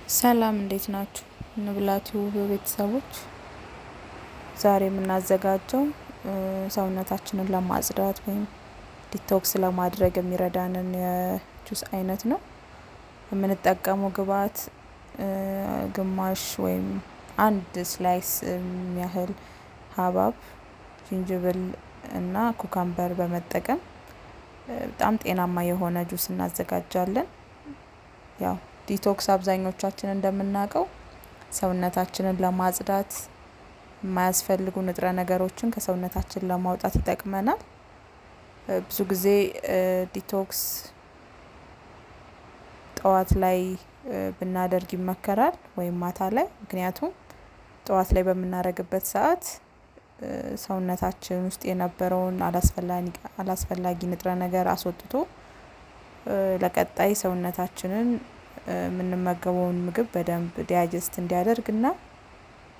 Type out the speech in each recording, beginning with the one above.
ሰላም እንዴት ናችሁ? እንብላችሁ ቤተሰቦች ዛሬ የምናዘጋጀው ሰውነታችንን ለማጽዳት ወይም ዲቶክስ ለማድረግ የሚረዳንን የጁስ አይነት ነው። የምንጠቀመው ግብአት ግማሽ ወይም አንድ ስላይስ የሚያህል ሀባብ፣ ጅንጅብል እና ኩካምበር በመጠቀም በጣም ጤናማ የሆነ ጁስ እናዘጋጃለን። ያው ዲቶክስ አብዛኞቻችን እንደምናውቀው ሰውነታችንን ለማጽዳት የማያስፈልጉ ንጥረ ነገሮችን ከሰውነታችን ለማውጣት ይጠቅመናል። ብዙ ጊዜ ዲቶክስ ጠዋት ላይ ብናደርግ ይመከራል ወይም ማታ ላይ። ምክንያቱም ጠዋት ላይ በምናደርግበት ሰዓት ሰውነታችን ውስጥ የነበረውን አላስፈላጊ ንጥረ ነገር አስወጥቶ ለቀጣይ ሰውነታችንን የምንመገበውን ምግብ በደንብ ዳይጀስት እንዲያደርግና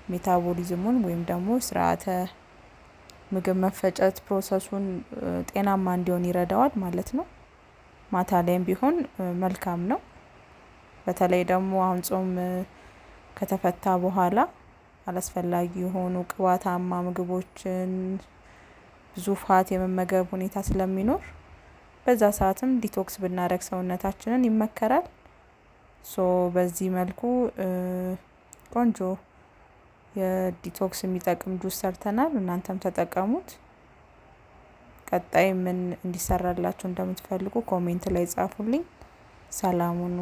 ሜታቦሊዝሙን ወይም ደግሞ ስርዓተ ምግብ መፈጨት ፕሮሰሱን ጤናማ እንዲሆን ይረዳዋል ማለት ነው። ማታ ላይም ቢሆን መልካም ነው። በተለይ ደግሞ አሁን ጾም ከተፈታ በኋላ አላስፈላጊ የሆኑ ቅባታማ ምግቦችን ብዙ ፋት የመመገብ ሁኔታ ስለሚኖር በዛ ሰዓትም ዲቶክስ ብናደርግ ሰውነታችንን ይመከራል። በዚህ መልኩ ቆንጆ የዲቶክስ የሚጠቅም ጁስ ሰርተናል። እናንተም ተጠቀሙት። ቀጣይ ምን እንዲሰራላችሁ እንደምትፈልጉ ኮሜንት ላይ ጻፉልኝ። ሰላም ሁኑ።